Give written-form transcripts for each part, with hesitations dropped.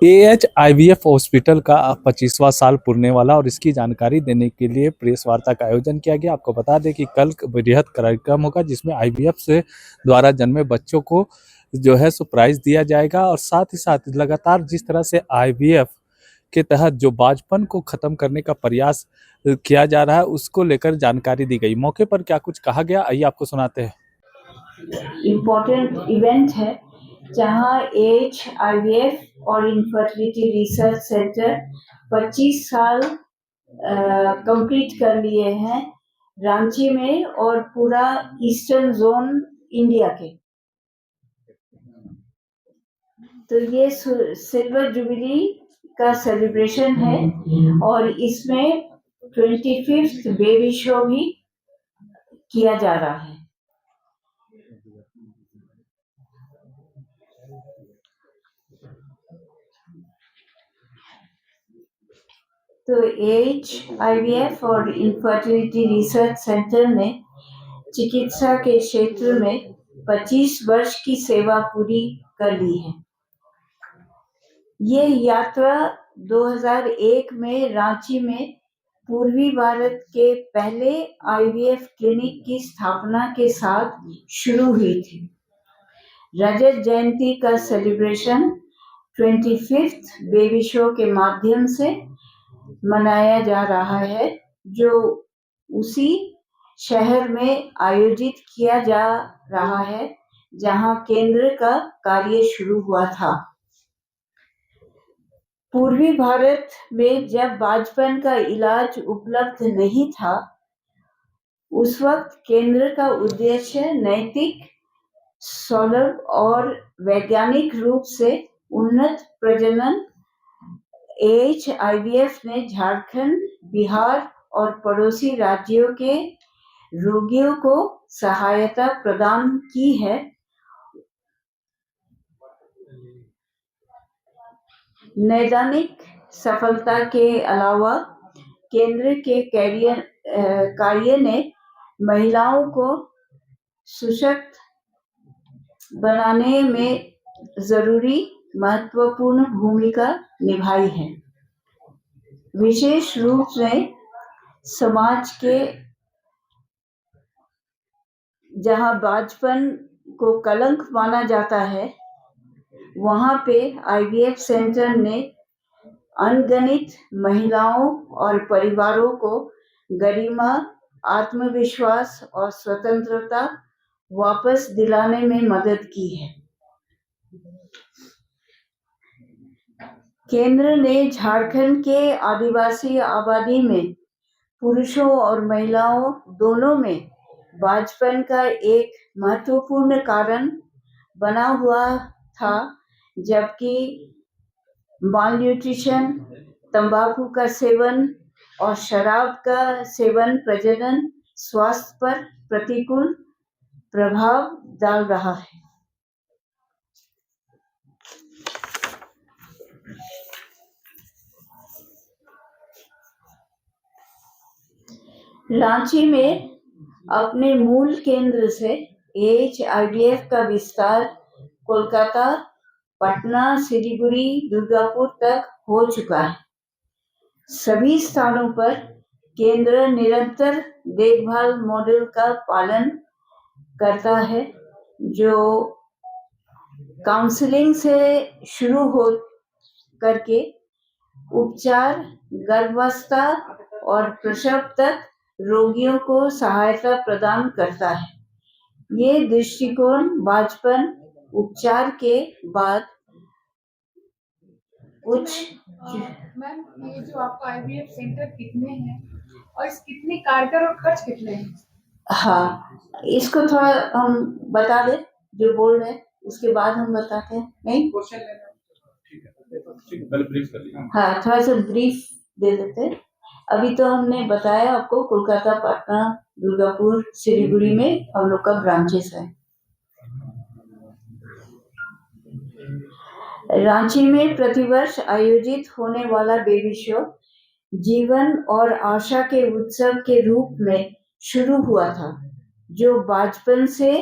AH IVF hospital का 25वां साल पुरने वाला और इसकी जानकारी देने के लिए प्रेस वार्ता का आयोजन किया गया। आपको बता दें कि कल बृहद कार्यक्रम होगा जिसमें आईवीएफ से द्वारा जन्मे बच्चों को जो है सो प्राइज दिया जाएगा और साथ ही साथ लगातार जिस तरह से आईवीएफ के तहत जो बांझपन को खत्म करने का प्रयास किया जा रहा है उसको लेकर जानकारी दी गई। मौके पर क्या कुछ कहा गया, आइए आपको सुनाते हैं। इम्पोर्टेंट इवेंट है जहां एज आईवीएफ और इनफर्टिलिटी रिसर्च सेंटर 25 साल कंप्लीट कर लिए हैं रांची में और पूरा ईस्टर्न जोन इंडिया के। तो ये सिल्वर जुबिली का सेलिब्रेशन है और इसमें 25th बेबी शो भी किया जा रहा है। तो एज आईवीएफ और इनफर्टिलिटी रिसर्च सेंटर ने चिकित्सा के क्षेत्र में 25 वर्ष की सेवा पूरी कर ली है। ये यात्रा 2001 में रांची में पूर्वी भारत के पहले आईवीएफ क्लिनिक की स्थापना के साथ शुरू हुई थी। रजत जयंती का सेलिब्रेशन 25th बेबी शो के माध्यम से मनाया जा रहा है, जो उसी शहर में आयोजित किया जा रहा है जहां केंद्र का कार्य शुरू हुआ था। पूर्वी भारत में जब बांझपन का इलाज उपलब्ध नहीं था, उस वक्त केंद्र का उद्देश्य नैतिक, सुलभ और वैज्ञानिक रूप से उन्नत प्रजनन एचआईवीएफ ने झारखंड, बिहार और पड़ोसी राज्यों के रोगियों को सहायता प्रदान की है। नैदानिक सफलता के अलावा केंद्र के कार्य ने महिलाओं को सशक्त बनाने में जरूरी महत्वपूर्ण भूमिका निभाई है। विशेष रूप से समाज के जहां बांझपन को कलंक माना जाता है, वहां पे आईवीएफ सेंटर ने अनगिनत महिलाओं और परिवारों को गरिमा, आत्मविश्वास और स्वतंत्रता वापस दिलाने में मदद की है। केंद्र ने झारखंड के आदिवासी आबादी में पुरुषों और महिलाओं दोनों में बांझपन का एक महत्वपूर्ण कारण बना हुआ था, जबकि मालन्यूट्रिशन, तंबाकू का सेवन और शराब का सेवन प्रजनन स्वास्थ्य पर प्रतिकूल प्रभाव डाल रहा है। रांची में अपने मूल केंद्र से एचआईवीएफ का विस्तार कोलकाता, पटना, सिलीगुड़ी, दुर्गापुर तक हो चुका है। सभी स्थानों पर केंद्र निरंतर देखभाल मॉडल का पालन करता है, जो काउंसलिंग से शुरू हो करके उपचार, गर्भावस्था और प्रसव तक रोगियों को सहायता प्रदान करता है। ये दृष्टिकोण बांझपन उपचार के बाद कुछ मैम, ये जो आपका आईवीएफ सेंटर कितने हैं और इस कितने कारगर और खर्च कितने हैं? हाँ, इसको थोड़ा हम बता दें, जो बोल रहे हैं उसके बाद हम बताते हैं। नहीं, हाँ, थोड़ा सा ब्रीफ दे देते हैं। अभी तो हमने बताया आपको कोलकाता, पटना, दुर्गापुर, सिलीगुड़ी में हम लोग का ब्रांचेस है। रांची में प्रतिवर्ष आयोजित होने वाला बेबी शो जीवन और आशा के उत्सव के रूप में शुरू हुआ था, जो बांझपन से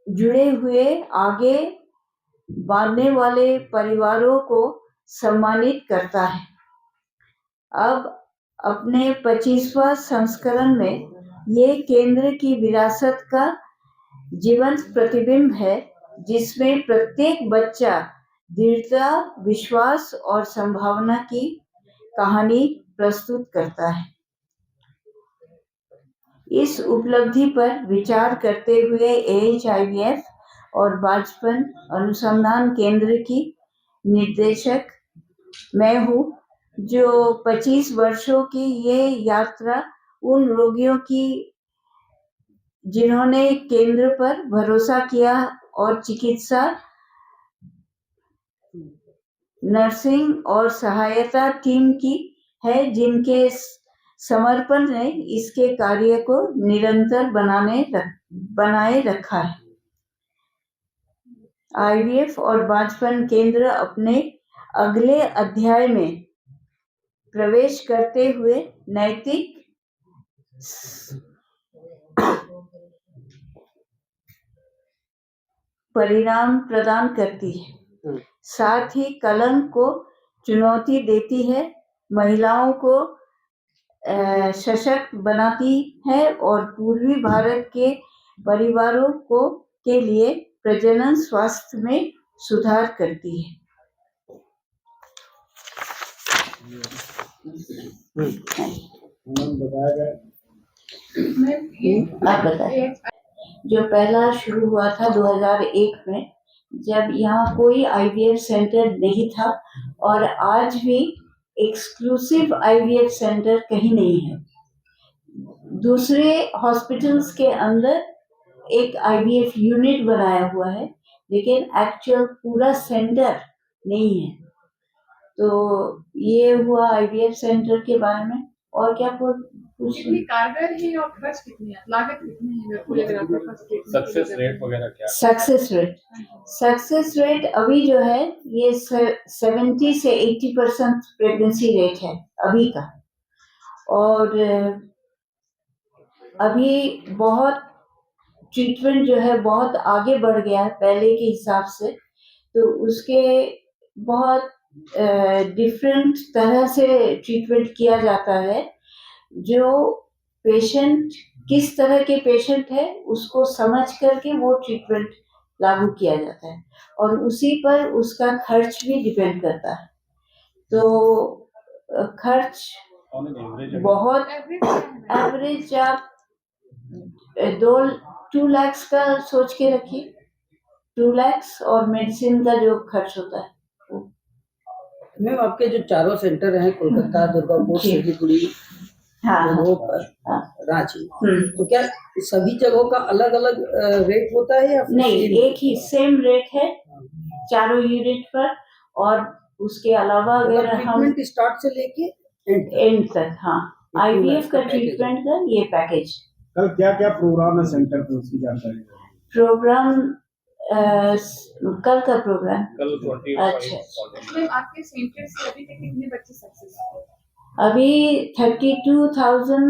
जुड़े हुए आगे बांधने वाले परिवारों को सम्मानित करता है। अब अपने 25वां संस्करण में ये केंद्र की विरासत का जीवंत प्रतिबिंब है, जिसमें प्रत्येक बच्चा दृढ़ता, विश्वास और संभावना की कहानी प्रस्तुत करता है। इस उपलब्धि पर विचार करते हुए AHIVF और बाजपन अनुसंधान केंद्र की निर्देशक मैं हूँ, जो 25 वर्षों की ये यात्रा उन रोगियों की जिन्होंने केंद्र पर भरोसा किया और चिकित्सा, नर्सिंग और सहायता टीम की है, जिनके समर्पण ने इसके कार्य को निरंतर बनाए रखा है। IVF और बाजपन केंद्र अपने अगले अध्याय में प्रवेश करते हुए नैतिक परिणाम प्रदान करती है, साथ ही कलंक को चुनौती देती है, महिलाओं को सशक्त बनाती है और पूर्वी भारत के परिवारों के लिए प्रजनन स्वास्थ्य में सुधार करती है। आप बताएं। जो पहला शुरू हुआ था 2001 में, जब यहाँ कोई IVF सेंटर नहीं था, और आज भी एक्सक्लूसिव IVF सेंटर कहीं नहीं है। दूसरे हॉस्पिटल्स के अंदर एक IVF यूनिट बनाया हुआ है, लेकिन एक्चुअल पूरा सेंटर नहीं है। तो ये हुआ IVF सेंटर के बारे में। और क्या कितनी कारगर है और खर्च कितनी है, लागत कितनी है, सक्सेस रेट वगैरह क्या है? सक्सेस रेट अभी जो है ये 70 से 80% प्रेगनेंसी रेट है अभी का। और अभी बहुत ट्रीटमेंट जो है बहुत आगे बढ़ गया है पहले के हिसाब से, तो उसके बहुत डिफरेंट तरह से ट्रीटमेंट किया जाता है। जो पेशेंट किस तरह के पेशेंट है उसको समझ करके वो ट्रीटमेंट लागू किया जाता है, और उसी पर उसका खर्च भी डिपेंड करता है। तो खर्च बहुत एवरेज आप 2 लाख का सोच के रखिए, 2 लाख, और मेडिसिन का जो खर्च होता है। मैम, आपके जो चारों सेंटर हैं, कोलकाता, दुर्गापुर, सिलीगुड़ी, रांची, तो क्या सभी जगहों का अलग अलग रेट होता है या नहीं? एक ही सेम रेट है चारों यूनिट पर, और उसके अलावा अगर हम ट्रीटमेंट स्टार्ट से लेके एंड तक, हाँ, IVF का ट्रीटमेंट का ये पैकेज। कल क्या क्या प्रोग्राम है सेंटर पे, उसकी जानकारी? प्रोग्राम कल का प्रोग्राम कल 25 अच्छा। आपके सेंटर से अभी तक कितने बच्चे सक्सेस हुए? अभी 32,000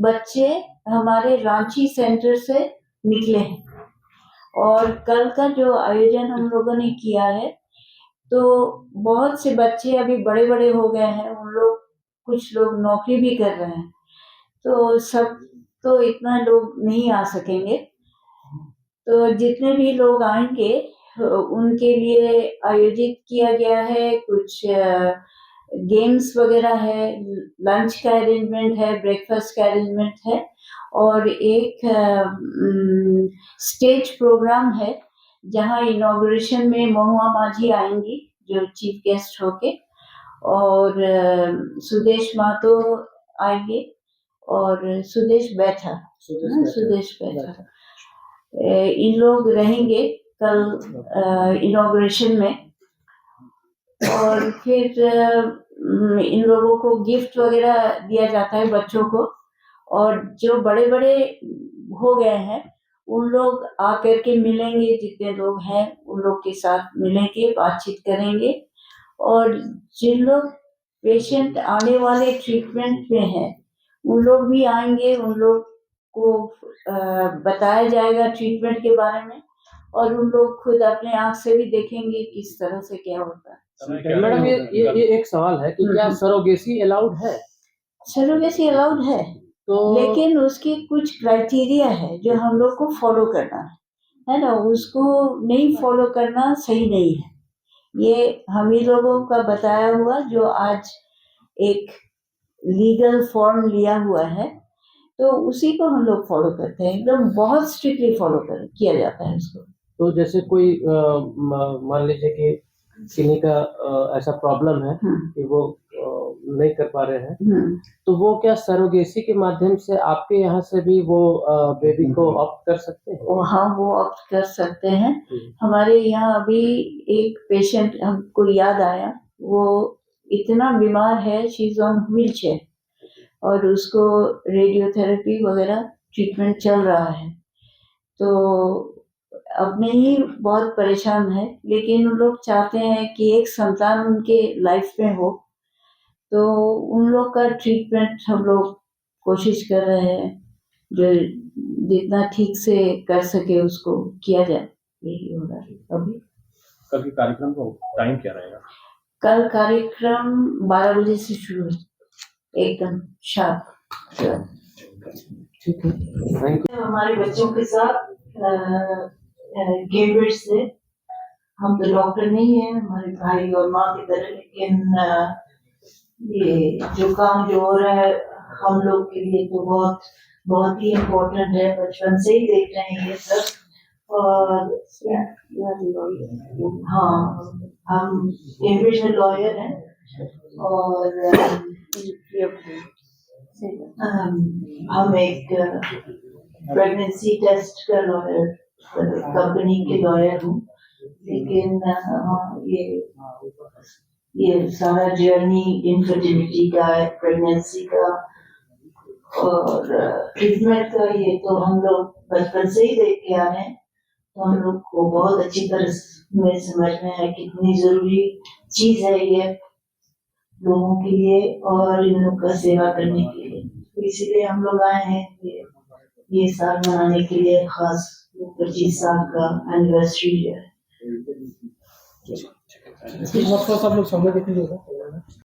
बच्चे हमारे रांची सेंटर से निकले हैं, और कल का जो आयोजन हम लोगों ने किया है, तो बहुत से बच्चे अभी बड़े बड़े हो गए हैं, उन लोग, कुछ लोग नौकरी भी कर रहे हैं, तो सब तो इतना लोग नहीं आ सकेंगे। तो जितने भी लोग आएंगे उनके लिए आयोजित किया गया है, कुछ गेम्स वगैरह है, लंच का अरेंजमेंट है, ब्रेकफास्ट का अरेंजमेंट है, और एक स्टेज प्रोग्राम है जहां इनॉग्रेशन में महुआ माझी आएंगी जो चीफ गेस्ट होके, और सुदेश मातो आएंगे, और सुदेश बैठा। इन लोग रहेंगे कल इनॉग्रेशन में, और फिर इन लोगों को गिफ्ट वगैरह दिया जाता है बच्चों को, और जो बड़े बड़े हो गए हैं उन लोग आकर के मिलेंगे, जितने लोग हैं उन लोग के साथ मिलेंगे, बातचीत करेंगे, और जिन लोग पेशेंट आने वाले ट्रीटमेंट में हैं उन लोग भी आएंगे, उन लोग को बताया जाएगा ट्रीटमेंट के बारे में, और उन लोग खुद अपने आंख से भी देखेंगे किस तरह से क्या होता है। मैडम ये एक सवाल है कि क्या सरोगेसी अलाउड है? सरोगेसी अलाउड है, तो लेकिन उसकी कुछ क्राइटेरिया है जो हम लोग को फॉलो करना है ना, उसको नहीं फॉलो करना सही नहीं है। ये हम ही लोगों का बताया हुआ जो आज एक लीगल फॉर्म लिया हुआ है, तो उसी को हम लोग फॉलो करते हैं, एकदम बहुत स्ट्रिक्टली फॉलो किया जाता है उसको। तो जैसे कोई मान लीजिए कि किन्हीं का ऐसा प्रॉब्लम है कि वो नहीं कर पा रहे हैं, तो वो क्या सरोगेसी के माध्यम से आपके यहाँ से भी वो बेबी को ऑप्ट कर सकते हैं? हाँ, वो ऑप्ट कर सकते हैं। हमारे यहाँ अभी एक पेशेंट हमको याद आया, वो इतना बीमार है, she is on wheel chair और उसको रेडियोथेरेपी वगैरह ट्रीटमेंट चल रहा है, तो अपने ही बहुत परेशान है, लेकिन उन लोग चाहते हैं कि एक संतान उनके लाइफ में हो, तो उन लोग का ट्रीटमेंट हम लोग कोशिश कर रहे हैं, जो जितना ठीक से कर सके उसको किया जाए, यही हो रहा है अभी। कल के कार्यक्रम का टाइम क्या रहेगा? कल कार्यक्रम 12 बजे से शुरू है, एकदम शार्प। ठीक है, थैंक यू। हमारे बच्चों के साथ कैम्ब्रिज से, हम तो डॉक्टर नहीं है, हमारे भाई और माँ की तरह, लेकिन ये जो काम जो हो रहा है हम लोग के लिए तो बहुत बहुत ही इम्पोर्टेंट है, बचपन से ही देख रहे हैं ये सब। और हाँ, हम कैम्ब्रिज में लॉयर हैं और हम एक प्रेगनेंसी टेस्ट का लॉयर, कंपनी के लॉयर हूँ, लेकिन ये सारा जर्नी इनफर्टिलिटी का है, प्रेगनेंसी का और ट्रीटमेंट का, ये तो हम लोग बचपन से ही देख के आ रहे हैं, तो हम लोग को बहुत अच्छी तरह में समझ में है कितनी जरूरी चीज है ये लोगों के लिए और इन लोग का सेवा करने के लिए। तो इसीलिए हम लोग आए हैं ये साल मनाने के लिए, खास 25 साल का एनिवर्सरी है। सब लोग समय देखेंगे।